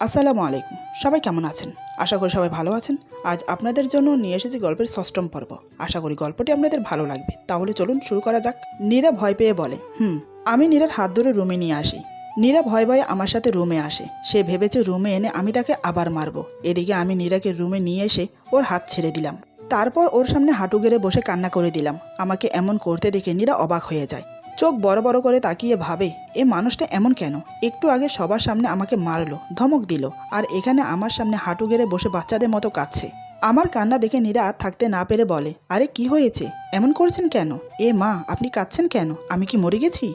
আসসালামু আলাইকুম। সবাই কেমন আছেন? আশা করি সবাই ভালো আছেন। আজ আপনাদের জন্য নিয়ে এসেছি গল্পের ৬ম পর্ব। আশা করি গল্পটি আপনাদের ভালো লাগবে। তাহলে চলুন শুরু করা যাক। নীরা ভয় পেয়ে বলে, আমি নীরার হাত ধরে রুমে নিয়ে আসি। নীরা ভয়ে ভয়ে আমার সাথে রুমে আসে। সে ভেবেছে রুমে এনে আমি তাকে আবার মারব। এদিকে আমি নীরাকে রুমে নিয়ে এসে ওর হাত ছেড়ে দিলাম। তারপর ওর সামনে হাঁটু গেড়ে বসে কান্না করে দিলাম। আমাকে এমন করতে দেখে নীরা অবাক হয়ে যায়। চোখ বড় বড় করে তাকিয়ে ভাবে, এ মানুষটা এমন কেন? একটু আগে সবার সামনে আমাকে মারলো, ধমক দিল, আর এখানে আমার সামনে হাঁটু গেড়ে বসে বাচ্চাদের মতো কাঁদছে। আমার কান্না দেখে নীরা থাকতে না পেরে বলে, আরে কি হয়েছে? এমন করছেন কেন? এ মা, আপনি কাঁদছেন কেন? আমি কি মরে গেছি?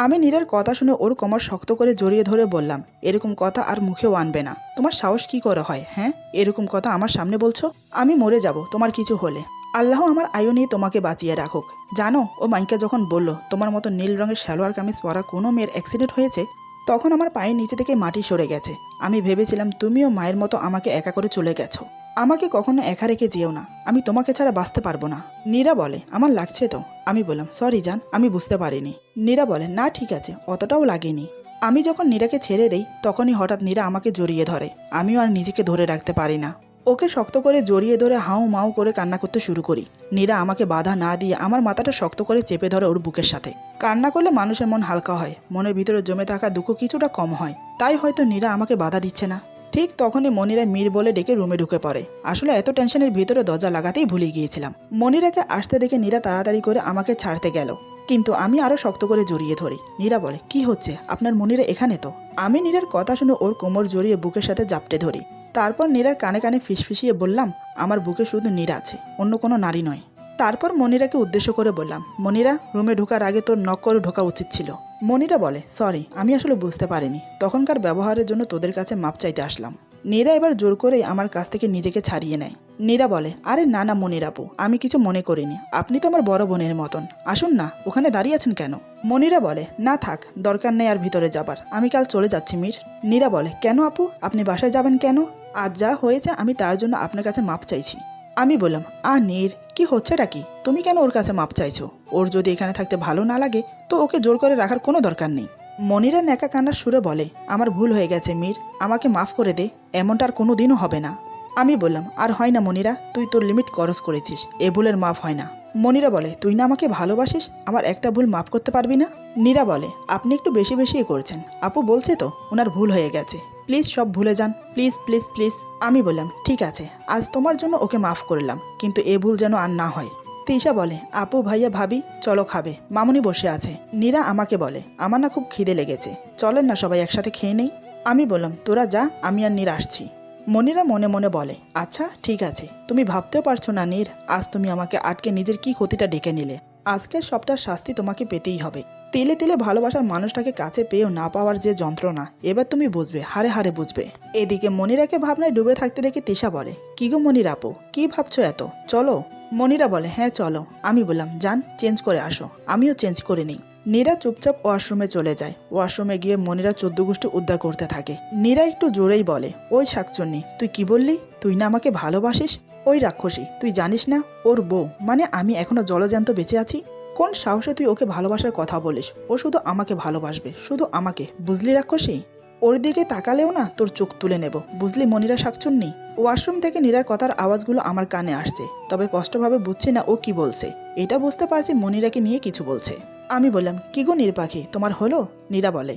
আমি নীরার কথা শুনে ওর কোমর শক্ত করে জড়িয়ে ধরে বললাম, এরকম কথা আর মুখেও আনবে না। তোমার সাহস কি করে হয়? হ্যাঁ, এরকম কথা আমার সামনে বলছো? আমি মরে যাব তোমার কিছু হলে। আল্লাহ আমার আয়ু নিয়ে তোমাকে বাঁচিয়ে রাখুক। জানো, ও মাইকা যখন বলল তোমার মতো নীল রঙের সালোয়ার কামিজ পরা কোনো মেয়ের অ্যাক্সিডেন্ট হয়েছে, তখন আমার পায়ের নিচে থেকে মাটি সরে গেছে। আমি ভেবেছিলাম তুমিও মায়ের মতো আমাকে একা করে চলে গেছো। আমাকে কখনো একা রেখে যেও না, আমি তোমাকে ছাড়া বাঁচতে পারবো না। নীরা বলে, আমার লাগছে তো। আমি বললাম, সরি জান, আমি বুঝতে পারিনি। নীরা বলে, না ঠিক আছে, অতটাও লাগেনি। আমি যখন নীরাকে ছেড়ে দেই তখনই হঠাৎ নীরা আমাকে জড়িয়ে ধরে। আমিও আর নিজেকে ধরে রাখতে পারি না। ওকে শক্ত করে জড়িয়ে ধরে হাউ মাউ করে কান্না করতে শুরু করি। নীরা আমাকে বাধা না দিয়ে আমার মাথাটা শক্ত করে চেপে ধরে ওর বুকের সাথে। কান্না করলে মানুষের মন হালকা হয়, মনের ভিতরে জমে থাকা দুঃখ কিছুটা কম হয়। তাই হয়তো নীরা আমাকে বাধা দিচ্ছে না। ঠিক তখনই মনিরা মীর বলে ডেকে রুমে ঢুকে পড়ে। আসলে এত টেনশনের ভিতরে দরজা লাগাতেই ভুলে গিয়েছিলাম। মনিরাকে আসতে দেখে নীরা তাড়াতাড়ি করে আমাকে ছাড়তে গেল, কিন্তু আমি আরো শক্ত করে জড়িয়ে ধরি। নীরা বলে, কি হচ্ছে? আপনার মনিরা এখানে তো। আমি নীরার কথা শুনে ওর কোমর জড়িয়ে বুকের সাথে জাপটে ধরি। তারপর নীরার কানে কানে ফিসফিসিয়ে বললাম, আমার বুকে শুধু নীরা আছে, অন্য কোনো নারী নয়। তারপর মনিরাকে উদ্দেশ্য করে বললাম, মনিরা, রুমে ঢোকার আগে তোর নক করে ঢোকা উচিত ছিল। মনিরা বলে, সরি, আমি আসলে বুঝতে পারিনি। তখনকার ব্যবহারের জন্য তোদের কাছে মাপ চাইতে আসলাম। নীরা এবার জোর করেই আমার কাছ থেকে নিজেকে ছাড়িয়ে নেয়। নীরা বলে, আরে না না মনির আপু, আমি কিছু মনে করিনি। আপনি তো আমার বড় বোনের মতন। আসুন না, ওখানে দাঁড়িয়ে আছেন কেন? মনিরা বলে, না থাক, দরকার নেই আর ভিতরে যাবার। আমি কাল চলে যাচ্ছি মীর। নীরা বলে, কেন আপু, আপনি বাসায় যাবেন কেন? আজ যা হয়েছে আমি তার জন্য আপনার কাছে মাপ চাইছি। আমি বললাম, নীর, কি হচ্ছেটা কি? তুমি কেন ওর কাছে মাপ চাইছো? ওর যদি এখানে থাকতে ভালো না লাগে তো ওকে জোর করে রাখার কোনো দরকার নেই। মনিরা ন্যাকা কান্নার সুরে বলে, আমার ভুল হয়ে গেছে মীর, আমাকে মাফ করে দে। এমনটা আর কোনো দিনও হবে না। আমি বললাম, আর হয় না মনিরা, তুই তোর লিমিট ক্রস করেছিস, এ ভুলের মাফ হয় না। মনিরা বলে, তুই না আমাকে ভালোবাসিস, আমার একটা ভুল মাফ করতে পারবি না? নীরা বলে, আপনি একটু বেশি বেশি করছেন। আপু বলছে তো ওনার ভুল হয়ে গেছে, প্লিজ সব ভুলে যান, প্লিজ প্লিজ প্লিজ। আমি বললাম, ঠিক আছে, আজ তোমার জন্য ওকে মাফ করলাম, কিন্তু এ ভুল যেন আর না হয়। তিশা বলে, আপু ভাইয়া ভাবি চলো খাবে, মামুনি বসে আছে। নীরা আমাকে বলে, আমার না খুব খিদে লেগেছে, চলেন না সবাই একসাথে খেয়ে নেই। আমি বললাম, তোরা যা, আমি আর নীর আসছি। মনিরা মনে মনে বলে, আচ্ছা ঠিক আছে। তুমি ভাবতেও পারছো না নীর, আজ তুমি আমাকে আটকে নিজের কি ক্ষতিটা ডেকে নিলে। আজকের সবটার শাস্তি তোমাকে পেতেই হবে। তিলে তিলে ভালোবাসার মানুষটাকে কাছে পেয়েও না পাওয়ার যে যন্ত্রণা, এবার তুমি বুঝবে, হারে হারে বুঝবে। এদিকে মনিরাকে ভাবনায় ডুবে থাকতে দেখে তিশা বলে, কি গো মনির আপু, কি ভাবছো এত? চলো। মনিরা বলে, হ্যাঁ চলো। আমি বললাম, যান, চেঞ্জ করে আসো। আমিও চেঞ্জ করে নিই। নীরা চুপচাপ ওয়াশরুমে চলে যায়। ওয়াশরুমে গিয়ে মনিরা 14 গোষ্ঠী উদ্ধার করতে থাকে। নীরা একটু জোরেই বলে, ওই শাকচুন্নি, তুই কি বললি? তুই না আমাকে ভালোবাসিস? ওই রাক্ষসী, তুই জানিস না ওর বউ মানে আমি এখনো জলজ্যান্ত বেঁচে আছি? কোন সাহসে তুই ওকে ভালোবাসার কথা বলিস? ও শুধু আমাকে ভালোবাসবে, শুধু আমাকে, বুঝলি রাক্ষসী? ওর দিকে তাকালেও না তোর চোখ তুলে নেব, বুঝলি মনিরা শাকচুন্নি? ওয়াশরুম থেকে নীরার কথার আওয়াজগুলো আমার কানে আসছে, তবে স্পষ্টভাবে বুঝছি না ও কি বলছে। এটা বুঝতে পারছি মনিরাকে নিয়ে কিছু বলছে। আমি বললাম, কি গো নীর পাখি, তোমার হলো? নীরা বলে,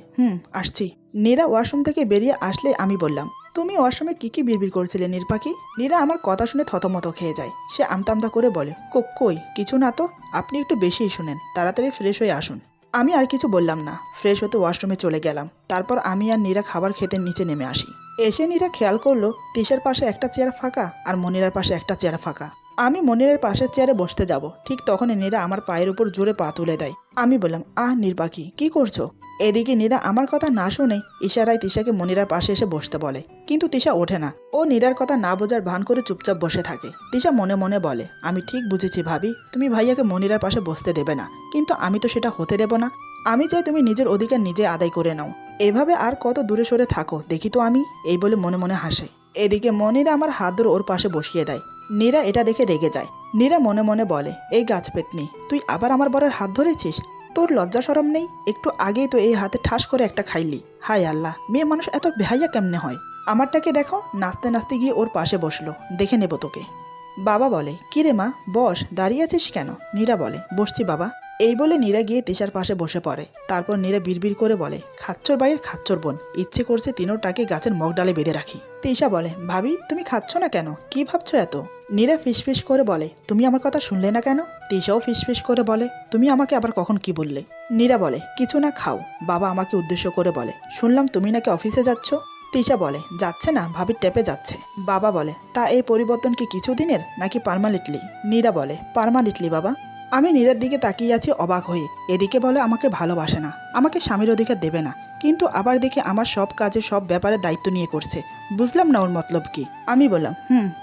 আসছি। নীরা ওয়াশরুম থেকে বেরিয়ে আসলে আমি বললাম, তুমি ওয়াশরুমে কি কি বিড়বিড় করছিলে নীর পাখি? নীরা আমার কথা শুনে থতমত খেয়ে যায়। সে আমতামতা করে বলে, কই কিছু না তো। আপনি একটু বেশিই শুনেন, তাড়াতাড়ি ফ্রেশ হয়ে আসুন। আমি আর কিছু বললাম না, ফ্রেশ হতে ওয়াশরুমে চলে গেলাম। তারপর আমি আর নীরা খাবার খেতে নিচে নেমে আসি। এসে নীরা খেয়াল করলো তিশার পাশে একটা চেয়ার ফাঁকা আর মনিরার পাশে একটা চেয়ার ফাঁকা। আমি মনিরের পাশের চেয়ারে বসতে যাব, ঠিক তখনই নীরা আমার পায়ের উপর জোরে পা তুলে দেয়। আমি বললাম, নীর পাখি, কি করছো? এদিকে নীরা আমার কথা না শুনে ইশারায় তিশাকে মনিরার পাশে এসে বসতে বলে, কিন্তু তিশা ওঠে না। ও নীরার কথা না বোঝার ভান করে চুপচাপ বসে থাকে। তিশা মনে মনে বলে, আমি ঠিক বুঝেছি ভাবি, তুমি ভাইয়াকে মনিরার পাশে বসতে দেবে না, কিন্তু আমি তো সেটা হতে দেব না। আমি চাই তুমি নিজের অধিকার নিজে আদায় করে নাও। এভাবে আর কত দূরে সরে থাকো দেখি তো আমি, এই বলে মনে মনে হাসে। এদিকে মনিরা আমার হাত ধরে ওর পাশে বসিয়ে দেয়। নীরা এটা দেখে রেগে যায়। নীরা মনে মনে বলে, এই গাছ পেতনি, তুই আবার আমার বরের হাত ধরেছিস? তোর লজ্জা শরম নেই? একটু আগেই তো এই হাতে ঠাস করে একটা খাইলি। হায় আল্লাহ, মেয়ে মানুষ এত বেহাইয়া কেমনে হয়? আমারটাকে দেখো। নাচতে নাচতে গিয়ে ওর পাশে বসলো। দেখে নেব তোকে। বাবা বলে, কি রে মা, বস, দাঁড়িয়ে আছিস কেন? নীরা বলে, বসছি বাবা। এই বলে নীরা গিয়ে তিশার পাশে বসে পড়ে। তারপর নীরা বিড়বিড় করে বলে, খাচ্চর বাইয়ের খাচ্চর বোন, ইচ্ছে করছে তিনোটাকে গাছের মগডালে বেঁধে রাখি। তিশা বলে, ভাবি তুমি খাচ্ছ না কেন? কি ভাবছো এত? নীরা ফিসফিস করে বলে, তুমি আমার কথা শুনলে না কেন? তিশাও ফিসফিস করে বলে, তুমি আমাকে আবার কখন কি বললে? নীরা বলে, কিছু না, খাও। বাবা আমাকে উদ্দেশ্য করে বলে, শুনলাম তুমি নাকি অফিসে যাচ্ছ। তিশা বলে, যাচ্ছে না, ভাবির টেপে যাচ্ছে। বাবা বলে, তা এই পরিবর্তন কি কিছুদিনের নাকি পার্মানেন্টলি? নীরা বলে, পার্মানেন্টলি বাবা। আমি নীরার দিকে তাকিয়ে আছি অবাক হয়ে। এদিকে বলে আমাকে ভালোবাসে না, আমাকে স্বামীর অধিকার দেবে না, কিন্তু আবার দেখে আমার সব কাজে সব ব্যাপারে দায়িত্ব নিয়ে করছে। বুঝলাম না ওর মতলব কি। আমি বললাম,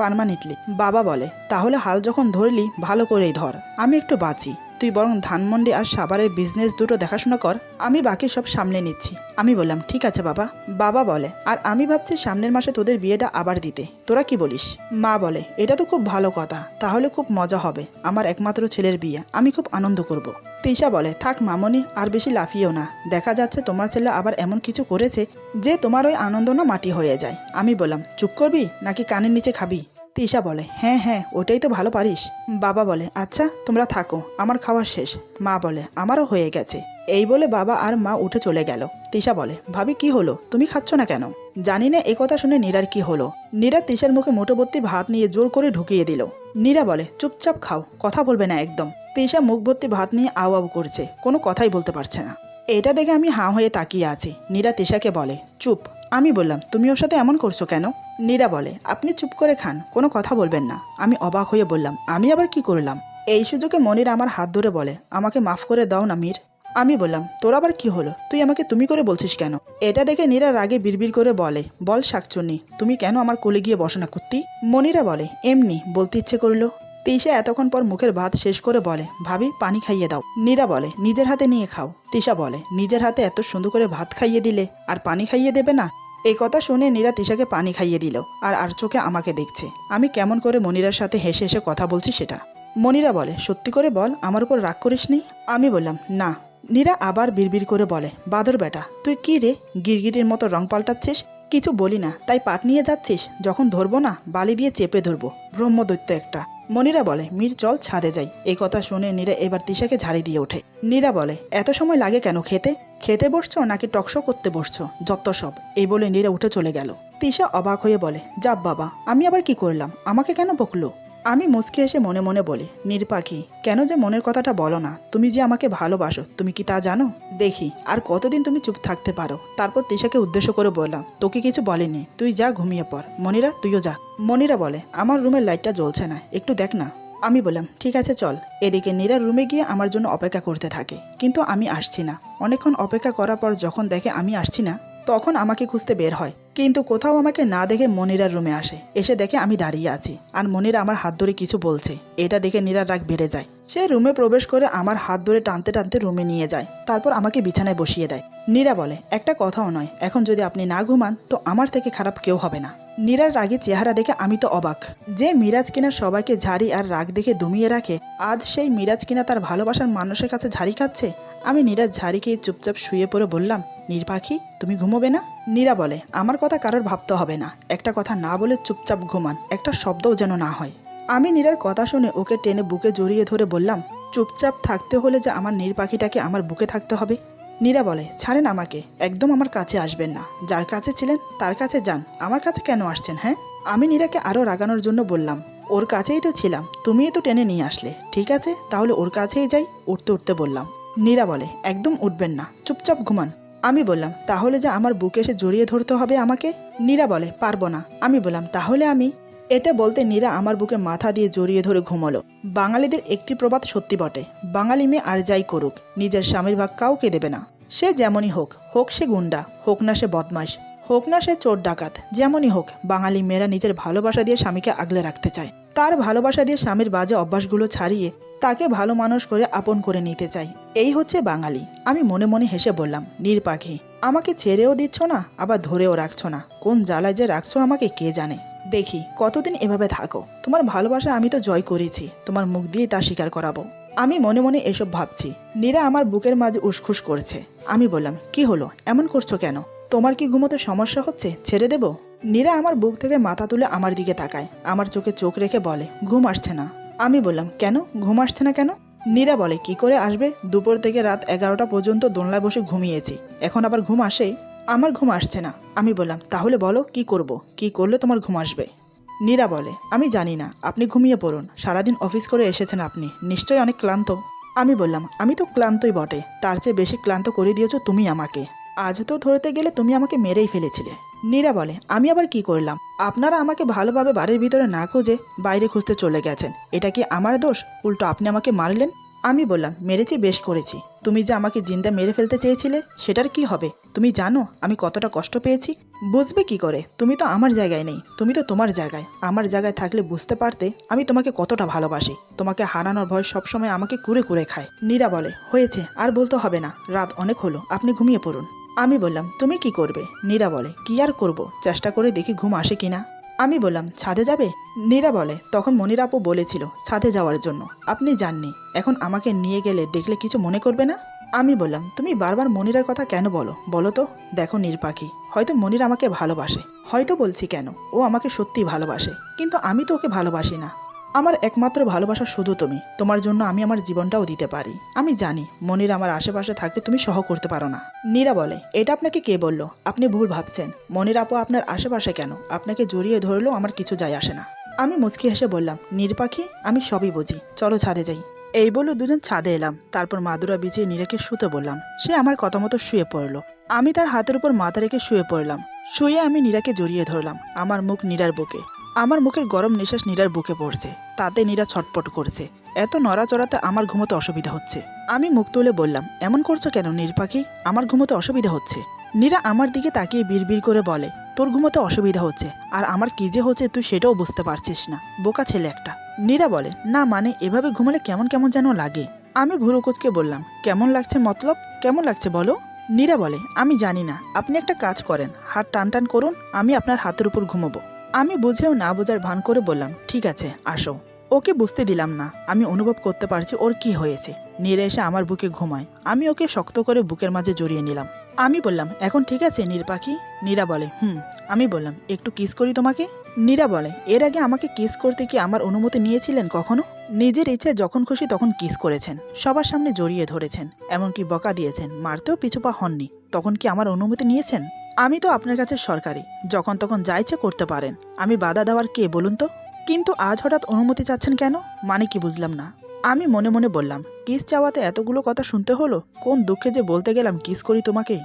পার্মানেন্টলি। বাবা বলে, তাহলে হাল যখন ধরলি ভালো করেই ধর, আমি একটু বাঁচি। তুই বরং ধানমন্ডি আর সাভারের বিজনেস দুটো দেখাশোনা কর, আমি বাকি সব সামলে নিচ্ছি। আমি বললাম, ঠিক আছে বাবা। বাবা বলে, আর আমি ভাবছি সামনের মাসে তোদের বিয়েটা আবার দিতে, তোরা কি বলিস? মা বলে, এটা তো খুব ভালো কথা, তাহলে খুব মজা হবে। আমার একমাত্র ছেলের বিয়ে, আমি খুব আনন্দ করব। তিশা বলে, থাক মামনি, আর বেশি লাফিয়েও না। দেখা যাচ্ছে তোমার ছেলে আবার এমন কিছু করেছে যে তোমার ওই আনন্দ না মাটি হয়ে যায়। আমি বললাম, চুপ করবি নাকি কানের নিচে খাবি? তিশা বলে, হ্যাঁ হ্যাঁ, ওটাই তো ভালো পারিস। বাবা বলে, আচ্ছা তোমরা থাকো, আমার খাওয়া শেষ। মা বলে, আমারও হয়ে গেছে। এই বলে বাবা আর মা উঠে চলে গেল। তিশা বলে, ভাবি কি হলো, তুমি খাচ্ছ না কেন? জানি না। এ কথা শুনে নীরার কি হলো। নীরা তিশার মুখে মুঠোভর্তি ভাত নিয়ে জোর করে ঢুকিয়ে দিল। নীরা বলে, চুপচাপ খাও, কথা বলবে না একদম। তিশা মুখ ভর্তি ভাত নিয়ে আউ আউ করছে, কোনো কথাই বলতে পারছে না। এটা দেখে আমি হাঁ হয়ে তাকিয়ে আছি। নীরা তিশাকে বলে, চুপ। আমি বললাম, তুমি ওর সাথে এমন করছো কেন? নীরা বলে, আপনি চুপ করে খান, কোনো কথা বলবেন না। আমি অবাক হয়ে বললাম, আমি আবার কি করলাম? এই সুযোগে মনিরা আমার হাত ধরে বলে, আমাকে মাফ করে দাও না মীর। আমি বললাম, তোর আবার কি হলো? তুই আমাকে তুমি করে বলছিস কেন? এটা দেখে নীরা রাগে বিড়বিড় করে বলে, বল শাকচুন্নি, তুমি কেন আমার কোলে গিয়ে বসো না কুত্তি? মনিরা বলে, এমনি বলতে ইচ্ছে করলো। তিশা এতক্ষণ পর মুখের ভাত শেষ করে বলে, ভাবি পানি খাইয়ে দাও। নীরা বলে, নিজের হাতে নিয়ে খাও। তিশা বলে, নিজের হাতে এত সুন্দর করে ভাত খাইয়ে দিলে আর পানি খাইয়ে দেবে না? এই কথা শুনে নীরা তিশাকে পানি খাইয়ে দিল, আর চোখে আমাকে দেখছে আমি কেমন করে মনিরার সাথে হেসে হেসে কথা বলছি সেটা। মনিরা বলে, সত্যি করে বল, আমার উপর রাগ করিসনি? আমি বললাম, না। নীরা আবার বিড়বিড় করে বলে, বাদর বেটা, তুই কি রে গিরগিটির মতো রং পাল্টাচ্ছিস? কিছু বলি না তাই পাট নিয়ে যাচ্ছিস, যখন ধরবো না বালি দিয়ে চেপে ধরবো, ব্রহ্মদৈত্য একটা। মনিরা বলে, মীর চল ছাদে যাই। এই কথা শুনে নীরা এবার তিশাকে ঝাড়ি দিয়ে ওঠে। নীরা বলে, এত সময় লাগে কেন খেতে? খেতে বসছো নাকি টকশো করতে বসছো, যত সব। এই বলে নীরা উঠে চলে গেল। তিশা অবাক হয়ে বলে, যাব বাবা, আমি আবার কি করলাম, আমাকে কেন বকলো? আমি মুচকে এসে মনে মনে বলি, নীরপাখি, কেন যে মনের কথাটা বলো না? তুমি যে আমাকে ভালোবাসো, তুমি কি তা জানো? দেখি আর কতদিন তুমি চুপ থাকতে পারো। তারপর তিশাকে উদ্দেশ্য করে বললাম, তোকে কিছু বলেনি, তুই যা ঘুমিয়ে পড়। মনিরা তুইও যা। মনিরা বলে, আমার রুমের লাইটটা জ্বলছে না, একটু দেখ না। আমি বললাম, ঠিক আছে চল। এদিকে নীরার রুমে গিয়ে আমার জন্য অপেক্ষা করতে থাকে, কিন্তু আমি আসছি না। অনেকক্ষণ অপেক্ষা করার পর যখন দেখে আমি আসছি না, তখন আমাকে খুঁজতে বের হয়, কিন্তু কোথাও আমাকে না দেখে মনিরার রুমে আসে। এসে দেখে আমি দাঁড়িয়ে আছি আর মনিরা আমার হাত ধরে কিছু বলছে। এটা দেখে নীরার রাগ বেড়ে যায়। সে রুমে প্রবেশ করে আমার হাত ধরে টানতে টানতে রুমে নিয়ে যায়, তারপর আমাকে বিছানায় বসিয়ে দেয়। নীরা বলে, একটা কথাও নয়, এখন যদি আপনি না ঘুমান তো আমার থেকে খারাপ কেউ হবে না। নীরার রাগে চেহারা দেখে আমি তো অবাক। যে মিরাজ কিনা সবাইকে ঝাড়ি আর রাগ দেখে দমিয়ে রাখে, আজ সেই মিরাজ কিনা তার ভালোবাসার মানুষের কাছে ঝাড়ি খাচ্ছে। আমি নীরার ঝাড়ি খেয়ে চুপচাপ শুয়ে পড়ে বললাম, নীরপাখি তুমি ঘুমোবে না? নীরা বলে, আমার কথা কারোর ভাবতে হবে না, একটা কথা না বলে চুপচাপ ঘুমান, একটা শব্দও যেন না হয়। আমি নীরার কথা শুনে ওকে টেনে বুকে জড়িয়ে ধরে বললাম, চুপচাপ থাকতে হলে যে আমার নীরপাখিটাকে আমার বুকে থাকতে হবে। নীরা বলে, ছাড়েন আমাকে, একদম আমার কাছে আসবেন না। যার কাছে ছিলেন তার কাছে যান, আমার কাছে কেন আসছেন? হ্যাঁ। আমি নীরাকে আরও রাগানোর জন্য বললাম, ওর কাছেই তো ছিলাম, তুমিই তো টেনে নিয়ে আসলে। ঠিক আছে তাহলে ওর কাছেই যাই। উঠতে উঠতে বললাম। নীরা বলে, একদম উঠবেন না, চুপচাপ ঘুমান। আমি বললাম, তাহলে যে আমার বুকে এসে জড়িয়ে ধরতে হবে আমাকে? নীরা বলে, পারবো না। আমি বললাম, তাহলে আমি। এটা বলতে নীরা আমার বুকে মাথা দিয়ে জড়িয়ে ধরে ঘুমলো। বাঙালিদের একটি প্রবাদ সত্যি বটে, বাঙালি মেয়ে আর যাই করুক, নিজের স্বামীর ভাগ কাউকে দেবে না। সে যেমনই হোক, হোক সে গুন্ডা, হোক না সে বদমাশ, হোক না সে চোর ডাকাত, যেমনই হোক, বাঙালি মেয়েরা নিজের ভালোবাসা দিয়ে স্বামীকে আগলে রাখতে চায়। তার ভালোবাসা দিয়ে স্বামীর বাজে অভ্যাসগুলো ছাড়িয়ে তাকে ভালো মানুষ করে আপন করে নিতে চাই। এই হচ্ছে বাঙালি। আমি মনে মনে হেসে বললাম, নীরপাখি, আমাকে ছেড়েও দিচ্ছ না, আবার ধরেও রাখছো না, কোন জ্বালায় যে রাখছো আমাকে কে জানে। দেখি কতদিন এভাবে থাকো। তোমার ভালোবাসা আমি তো জয় করেছি, তোমার মুখ দিয়েই তা স্বীকার করাবো। আমি মনে মনে এসব ভাবছি। নীরা আমার বুকের মাঝে উসখুস করছে। আমি বললাম, কি হলো, এমন করছো কেন? তোমার কি ঘুমোতে সমস্যা হচ্ছে? ছেড়ে দেবো? নীরা আমার বুক থেকে মাথা তুলে আমার দিকে তাকায়, আমার চোখে চোখ রেখে বলে, ঘুম আসছে না। আমি বললাম, কেন, ঘুম আসছে না কেন? নীরা বলে, কি করে আসবে, দুপুর থেকে রাত 11টা পর্যন্ত দোলনায় বসে ঘুমিয়েছি, এখন আবার ঘুম আসে? আমার ঘুম আসছে না। আমি বললাম, তাহলে বলো কি করব, কি করলে তোমার ঘুম আসবে? নীরা বলে, আমি জানি না, আপনি ঘুমিয়ে পড়ুন, সারাদিন অফিস করে এসেছেন, আপনি নিশ্চয়ই অনেক ক্লান্ত। আমি বললাম, আমি তো ক্লান্তই বটে, তার চেয়ে বেশি ক্লান্ত করে দিয়েছো তুমি আমাকে। আজ তো ধরতে গেলে তুমি আমাকে মেরেই ফেলেছিলে। নীরা বলে, আমি আবার কি করলাম? আপনারা আমাকে ভালোভাবে বাড়ির ভিতরে না খুঁজে বাইরে খুঁজতে চলে গেছেন, এটা কি আমার দোষ? উল্টো আপনি আমাকে মারলেন। আমি বললাম, মেরেছি, বেশ করেছি। তুমি যে আমাকে জিন্দা মেরে ফেলতে চেয়েছিলে সেটার কি হবে? তুমি জানো আমি কতটা কষ্ট পেয়েছি? বুঝবে কি করে? তুমি তো আমার জায়গায় নেই, তুমি তো তোমার জায়গায়। আমার জায়গায় থাকলে বুঝতে পারতে আমি তোমাকে কতটা ভালোবাসি। তোমাকে হারানোর ভয় সবসময় আমাকে কুরে কুরে খায়। নীরা বলে, হয়েছে, আর বলতে হবে না, রাত অনেক হলো, আপনি ঘুমিয়ে পড়ুন। আমি বললাম, তুমি কি করবে? নীরা বলে, কি আর করব, চেষ্টা করে দেখি ঘুম আসে কিনা। আমি বললাম, ছাদে যাবে? নীরা বলে, তখন মনির আপু বলেছিল ছাদে যাওয়ার জন্য, আপনি যাননি, এখন আমাকে নিয়ে গেলে দেখলে কিছু মনে করবে না? আমি বললাম, তুমি বারবার মনিরার কথা কেন বলো, বলো তো? দেখো নীরপাখি, হয়তো মনির আমাকে ভালোবাসে, হয়তো বলছি কেন, ও আমাকে সত্যিই ভালোবাসে, কিন্তু আমি তো ওকে ভালোবাসি না। আমার একমাত্র ভালোবাসা শুধু তুমি, তোমার জন্য আমি আমার জীবনটাও দিতে পারি। আমি জানি মনির আমার আশেপাশে থাকলে তুমি সহ করতে পারো না। নীরা বলে, এটা আপনাকে কে বলল? আপনি ভুল ভাবছেন, মনির আপু আপনার আশেপাশে কেন, আপনাকে জড়িয়ে ধরলেও আমার কিছু যায় আসে না। আমি মুচকি হেসে বললাম, নীরপাখি, আমি সবই বুঝি, চলো ছাদে যাই। এই বলে দুজন ছাদে এলাম, তারপর মাদুরা বিছিয়ে নীরাকে শুতে বললাম। সে আমার কথা মতো শুয়ে পড়লো। আমি তার হাতের উপর মাথা রেখে শুয়ে পড়লাম। শুয়ে আমি নীরাকে জড়িয়ে ধরলাম, আমার মুখ নীরার বুকে। আমার মুখের গরম নিঃশ্বাস নীরার বুকে পড়ছে, তাতে নীরা ছটপট করছে। এত নড়াচড়াতে আমার ঘুমোতে অসুবিধা হচ্ছে। আমি মুখ তুলে বললাম, এমন করছো কেন নীরপাখি, আমার ঘুমোতে অসুবিধা হচ্ছে। নীরা আমার দিকে তাকিয়ে বিড়বিড় করে বলে, তোর ঘুমোতে অসুবিধা হচ্ছে, আর আমার কি যে হচ্ছে তুই সেটাও বুঝতে পারছিস না, বোকা ছেলে একটা। নীরা বলে, না মানে এভাবে ঘুমালে কেমন কেমন যেন লাগে। আমি ভুরু কুঁচকে বললাম, কেমন লাগছে মতলব, কেমন লাগছে বলো? নীরা বলে, আমি জানি না, আপনি একটা কাজ করেন, হাত টান টান করুন, আমি আপনার হাতের উপর ঘুমোবো। আমি বুঝেও না বোঝার ভান করে বললাম, ঠিক আছে আসো। ওকে বুঝতে দিলাম না, আমি অনুভব করতে পারছি ওর কি হয়েছে। নীরা এসে আমার বুকে ঘুমায়, আমি ওকে শক্ত করে বুকের মাঝে জড়িয়ে নিলাম। আমি বললাম, এখন ঠিক আছে নীরপাখি? নীরা বলে, হুম। আমি বললাম, একটু কিস করি তোমাকে? নীরা বলে, এর আগে আমাকে কিস করতে কি আমার অনুমতি নিয়েছিলেন কখনো? নিজের ইচ্ছে যখন খুশি তখন কিস করেছেন, সবার সামনে জড়িয়ে ধরেছেন, এমনকি বকা দিয়েছেন, মারতেও পিছুপা হননি, তখন কি আমার অনুমতি নিয়েছেন? আমি তো আপনার কাছে সরকারি, যখন তখন যা ইচ্ছে করতে পারেন, আমি বাধা দেওয়ার কে বলুন তো? কিন্তু আজ হঠাৎ অনুমতি চাচ্ছেন কেন, মানে কি বুঝলাম না। আমি মনে মনে বললাম, কিস চাওয়াতে এতগুলো কথা শুনতে হলো, কোন দুঃখে যে বলতে গেলাম কিস করি তোমাকে।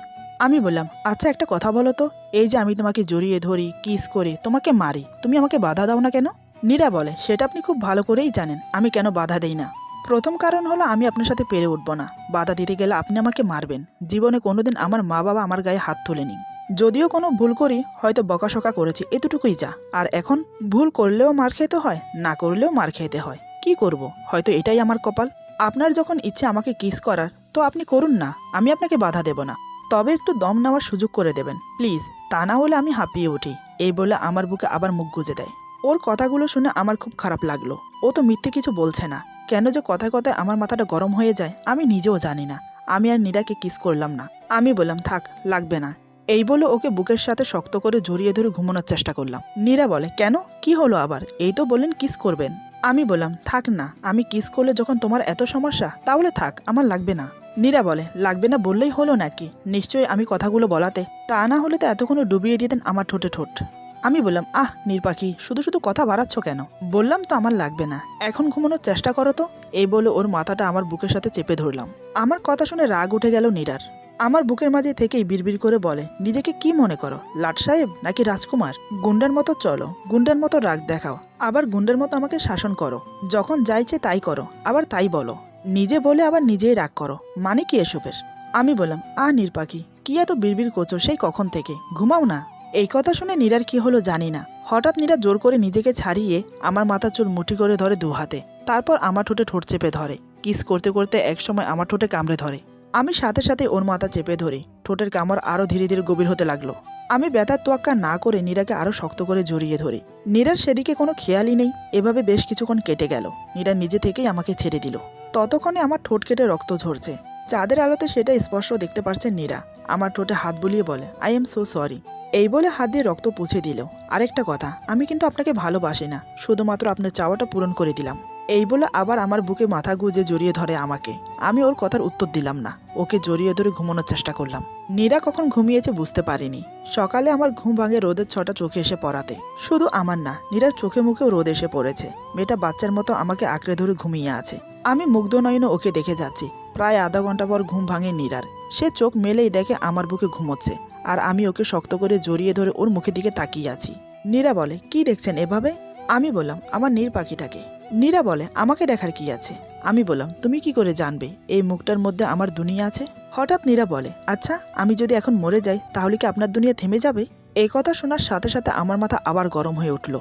আমি বললাম, আচ্ছা একটা কথা বলো তো, এই যে আমি তোমাকে জড়িয়ে ধরি, কিস করি, তোমাকে মারি, তুমি আমাকে বাধা দাও না কেন? নীরা বলে, সেটা আপনি খুব ভালো করেই জানেন আমি কেন বাধা দেই না। প্রথম কারণ হলো আমি আপনার সাথে পেরে উঠব না, বাধা দিতে গেলে আপনি আমাকে মারবেন। জীবনে কোনোদিন আমার মা বাবা আমার গায়ে হাত তোলেনি, যদিও কোনো ভুল করি হয়তো বকাশকা করেছি, এতটুকুই যা। আর এখন ভুল করলেও মার খেতে হয়, না করলেও মার খেতে হয়, কি করব, হয়তো এটাই আমার কপাল। আপনার যখন ইচ্ছে আমাকে কিস করার, তো আপনি করুন না, আমি আপনাকে বাধা দেব না, তবে একটু দম নেওয়ার সুযোগ করে দেবেন প্লিজ, তা না হলে আমি হাঁপিয়ে উঠি। এই বলে আমার বুকে আবার মুখ গুজে দেয়। ওর কথাগুলো শুনে আমার খুব খারাপ লাগলো। ও তো মিথ্যে কিছু বলছে না, কেন যে কথায় কথায় আমার মাথাটা গরম হয়ে যায় আমি নিজেও জানি না। আমি আর নীরাকে কিস করলাম না। আমি বললাম, থাক, লাগবে না। এই বলে ওকে বুকের সাথে শক্ত করে জড়িয়ে ধরে ঘুমানোর চেষ্টা করলাম। নীরা বলে, কেন, কি হলো আবার, এই তো বললেন কিস করবেন। আমি বললাম, থাক না, আমি কিস করলে যখন তোমার এত সমস্যা, তাহলে থাক, আমার লাগবে না। নীরা বলে, লাগবে না বললেই হলো নাকি, নিশ্চয়ই আমি কথাগুলো বলাতে, তা না হলে তো এতক্ষণে ডুবিয়ে দিতেন আমার ঠোঁটে ঠোঁট। আমি বললাম, আহ নীরপাখি, শুধু শুধু কথা বাড়াচ্ছ কেন, বললাম তো আমার লাগবে না, এখন ঘুমানোর চেষ্টা করো তো। এই বলে ওর মাথাটা আমার বুকের সাথে চেপে ধরলাম। আমার কথা শুনে রাগ উঠে গেল নীরার। আমার বুকের মাঝে থেকেই বিড়বিড় করে বলে, নিজেকে কি মনে করো, লাট সাহেব নাকি রাজকুমার? গুন্ডার মতো চলো, গুন্ডার মতো রাগ দেখাও, আবার গুন্ডার মতো আমাকে শাসন করো, যখন যাইছে তাই করো, আবার তাই বলো, নিজে বলে আবার নিজেই রাগ করো, মানে কি এসবের? আমি বললাম, নীরপাখি, কি এত বিড়বিড় করছো সেই কখন থেকে, ঘুমাও না। এই কথা শুনে নীরার কি হলো জানি না, হঠাৎ নীরা জোর করে নিজেকে ছাড়িয়ে আমার মাথার চুল মুঠি করে ধরে দু হাতে, তারপর আমার ঠোঁটে ঠোঁট চেপে ধরে, কিস করতে করতে একসময় আমার ঠোঁটে কামড়ে ধরে। আমি সাথে সাথে ওর মাথা চেপে ধরি, ঠোঁটের কামড় আরো ধীরে ধীরে গভীর হতে লাগলো। আমি ব্যথার তোয়াক্কা না করে নীরাকে আরো শক্ত করে জড়িয়ে ধরি। নীরার সেদিকে কোনো খেয়ালই নেই। এভাবে বেশ কিছুক্ষণ কেটে গেল। নীরা নিজে থেকেই আমাকে ছেড়ে দিল। ততক্ষণে আমার ঠোঁট কেটে রক্ত ঝরছে। চাঁদের আলোতে সেটা স্পষ্ট দেখতে পারছে নীরা। আমার ঠোঁটে হাত বুলিয়ে বলে, আই এম সো সরি। এই বলে হাত দিয়ে রক্ত পুছে দিল। আরেকটা কথা, আমি কিন্তু আপনাকে ভালোবাসি না, শুধুমাত্র আপনার চাওয়াটা পূরণ করে দিলাম। এই বলে আবার আমার বুকে মাথা গুজে জড়িয়ে ধরে আমাকে। আমি ওর কথার উত্তর দিলাম না, ওকে জড়িয়ে ধরে ঘুমানোর চেষ্টা করলাম। নীরা কখন ঘুমিয়েছে বুঝতে পারিনি। সকালে আমার ঘুম ভাঙে রোদের ছটা চোখে এসে পড়াতে। শুধু আমার না, নীরার চোখে মুখেও রোদ এসে পড়েছে। মেয়েটা বাচ্চার মতো আমাকে আঁকড়ে ধরে ঘুমিয়ে আছে। আমি মুগ্ধ নয়নে ওকে দেখে যাচ্ছি। প্রায় আধা ঘন্টা পর ঘুম ভাঙে নীরার। সে চোখ মেলেই দেখে আমার বুকে ঘুমোচ্ছে, আর আমি ওকে শক্ত করে জড়িয়ে ধরে ওর মুখের দিকে তাকিয়ে আছি। নীরা বলে, কি দেখছেন এভাবে? আমি বললাম, আমার নীর পাখিটাকে। নীরা বলে, আমাকে দেখার কি আছে? আমি বললাম, তুমি কি করে জানবে এই মুখটার মধ্যে আমার দুনিয়া আছে? হঠাৎ নীরা বলে, আচ্ছা আমি যদি এখন মরে যাই তাহলে কি আপনার দুনিয়া থেমে যাবে? এই কথা শোনার সাথে সাথে আমার মাথা আবার গরম হয়ে উঠল।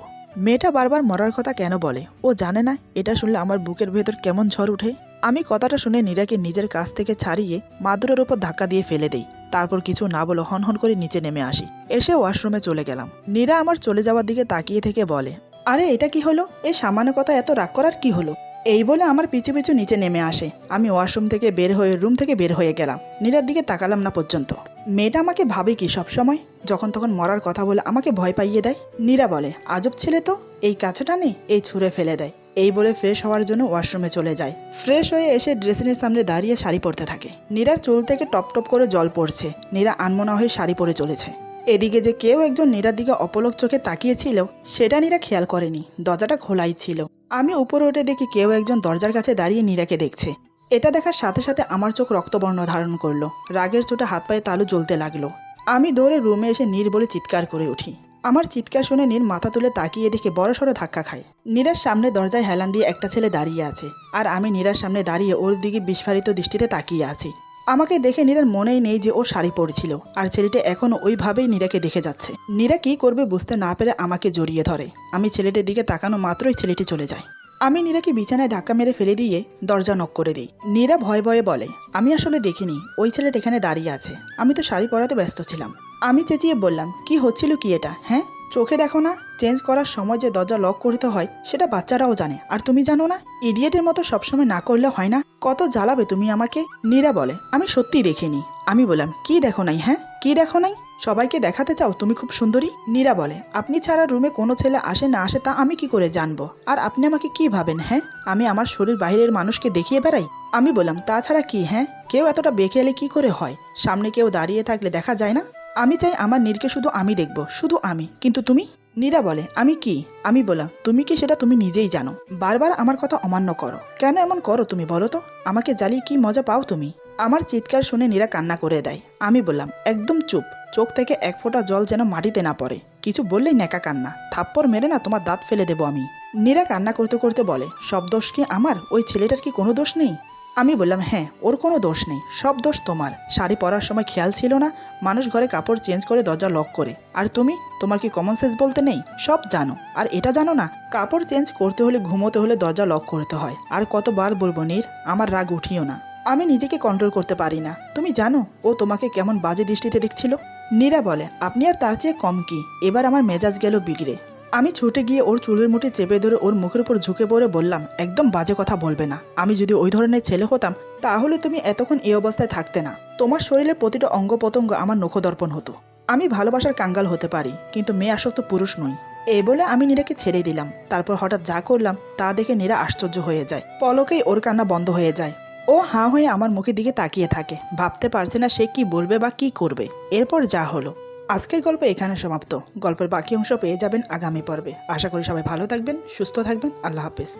মেয়েটা বারবার মরার কথা কেন বলে? ও জানে না এটা শুনলে আমার বুকের ভেতর কেমন ঝড় উঠে? আমি কথাটা শুনে নীরাকে নিজের কাছ থেকে ছাড়িয়ে মাদুরের ওপর ধাক্কা দিয়ে ফেলে দেই। তারপর কিছু না বলে হনহন করে নিচে নেমে আসি। এসে ওয়াশরুমে চলে গেলাম। নীরা আমার চলে যাওয়ার দিকে তাকিয়ে থেকে বলে, আরে এটা কি হলো? এই সামান্য কথা এত রাগ করার কি হলো? এই বলে আমার পিছু পিছু নিচে নেমে আসে। আমি ওয়াশরুম থেকে রুম থেকে বের হয়ে গেলাম। নীরার দিকে তাকালাম না পর্যন্ত। মেয়েটা আমাকে ভাবে কি সব সময়? যখন তখন মরার কথা বলে আমাকে ভয় পাইয়ে দেয়। নীরা বলে, আজব ছেলে তো, এই কাছেটা নে, এই ছুঁড়ে ফেলে দেয়। এই বলে ফ্রেশ হওয়ার জন্য ওয়াশরুমে চলে যায়। ফ্রেশ হয়ে এসে ড্রেসিংয়ের সামনে দাঁড়িয়ে শাড়ি পরতে থাকে। নীরার চুল থেকে টপ টপ করে জল পড়ছে। নীরা আনমনা হয়ে শাড়ি পরে চলেছে। এদিকে যে কেউ একজন নীরার দিকে অপলক চোখে তাকিয়েছিল সেটা নীরা খেয়াল করেনি। দরজাটা খোলাই ছিল। আমি উপরে উঠে দেখি কেউ একজন দরজার কাছে দাঁড়িয়ে নীরাকে দেখছে। এটা দেখার সাথে সাথে আমার চোখ রক্তবর্ণ ধারণ করলো। রাগের চোটে হাত পায়ে তালু জ্বলতে লাগলো। আমি দৌড়ে রুমে এসে নীর বলে চিৎকার করে উঠি। আমার চিৎকার শুনে নীর মাথা তুলে তাকিয়ে দেখে বড়সড় ধাক্কা খায়। নীরার সামনে দরজায় হেলান দিয়ে একটা ছেলে দাঁড়িয়ে আছে, আর আমি নীরার সামনে দাঁড়িয়ে ওর দিকে বিস্ফারিত দৃষ্টিতে তাকিয়ে আছি। আমাকে দেখে নীরার মনেই নেই যে ও শাড়ি পরেছিল, আর ছেলেটা এখনও ওইভাবেই নীরাকে দেখে যাচ্ছে। নীরা কি করবে বুঝতে না পেরে আমাকে জড়িয়ে ধরে। আমি ছেলেটির দিকে তাকানো মাত্রই ছেলেটি চলে যায়। আমি নীরাকে বিছানায় ধাক্কা মেরে ফেলে দিয়ে দরজা নক করে দিই। নীরা ভয়ে ভয়ে বলে, আমি আসলে দেখিনি ওই ছেলেটা এখানে দাঁড়িয়ে আছে, আমি তো শাড়ি পরাতে ব্যস্ত ছিলাম। আমি চেঁচিয়ে বললাম, কি হচ্ছিল কি এটা? হ্যাঁ, চোখে দেখো না চেঞ্জ করার সময় যে দরজা লক করতে হয় সেটা বাচ্চারাও জানে, আর তুমি জানো না? ইডিয়েটের মতো সবসময় না করলে হয় না? কত জ্বালাবে তুমি আমাকে? নীরা বলে, আমি সত্যিই দেখিনি। আমি বললাম, কি দেখো নাই? হ্যাঁ, কি দেখো নাই? সবাইকে দেখাতে চাও তুমি খুব সুন্দরী? নীরা বলে, আপনি ছাড়া রুমে কোনো ছেলে আসে না আসে তা আমি কি করে জানবো? আর আপনি আমাকে কি ভাবেন? হ্যাঁ, আমি আমার শরীর বাইরের মানুষকে দেখিয়ে বেড়াই? আমি বললাম, তাছাড়া কি? হ্যাঁ, কেউ এতটা বেখেয়ালে কি করে হয়? সামনে কেউ দাঁড়িয়ে থাকলে দেখা যায় না? আমি চাই আমার নীরকে শুধু আমি দেখব, শুধু আমি, কিন্তু তুমি? নীরা বলে, আমি কি? আমি বললাম, তুমি কি সেটা তুমি নিজেই জানো। বারবার আমার কথা অমান্য করো কেন? এমন করো তুমি বলো তো? আমাকে জ্বালিয়ে কি মজা পাও তুমি? আমার চিৎকার শুনে নীরা কান্না করে দেয়। আমি বললাম, একদম চুপ, চোখ থেকে এক ফোঁটা জল যেন মাটিতে না পড়ে। কিছু বললেই নেকা কান্না, থাপ্পড় মেরে না তোমার দাঁত ফেলে দেবো আমি। নীরা কান্না করতে করতে বলে, সব দোষ কি আমার? ওই ছেলেটার কি কোনো দোষ নেই? আমি বললাম, হ্যাঁ, ওর কোনো দোষ নেই, সব দোষ তোমার। শাড়ি পরার সময় খেয়াল ছিল না মানুষ ঘরে কাপড় চেঞ্জ করে দরজা লক করে? আর তুমি, তোমার কি কমন সেন্স বলতে নেই? সব জানো, আর এটা জানো না কাপড় চেঞ্জ করতে হলে ঘুমোতে হলে দরজা লক করতে হয়? আর কতবার বলবো নীর, আমার রাগ উঠিও না। আমি নিজেকে কন্ট্রোল করতে পারি না। তুমি জানো ও তোমাকে কেমন বাজে দৃষ্টিতে দেখছিল? নীরা বলে, আপনি আর তার চেয়ে কম কি? এবার আমার মেজাজ গেল বিগড়ে। আমি ছুটে গিয়ে ওর চুলের মুঠি চেপে ধরে ওর মুখের উপর ঝুঁকে পড়ে বললাম, একদম বাজে কথা বলবে না। আমি যদি ওই ধরনের ছেলে হতাম তাহলে তুমি এতক্ষণ এই অবস্থায় থাকতে না। তোমার শরীরের প্রতিটা অঙ্গ প্রত্যঙ্গ আমার নখদর্পণ হতো। আমি ভালোবাসার কাঙ্গাল হতে পারি, কিন্তু মেয়ে আসক্ত পুরুষ নই। এই বলে আমি নীরাকে ছেড়ে দিলাম। তারপর হঠাৎ যা করলাম তা দেখে নীরা আশ্চর্য হয়ে যায়। পলকেই ওর কান্না বন্ধ হয়ে যায়। ও হাঁ হয়ে আমার মুখের দিকে তাকিয়ে থাকে, ভাবতে পারছে না সে কি বলবে বা কি করবে। এরপর যা হলো। আজকের গল্প এখানে সমাপ্ত। গল্পের বাকি অংশ পেয়ে যাবেন আগামী পর্বে। আশা করি সবাই ভালো থাকবেন, সুস্থ থাকবেন। আল্লাহ হাফেজ।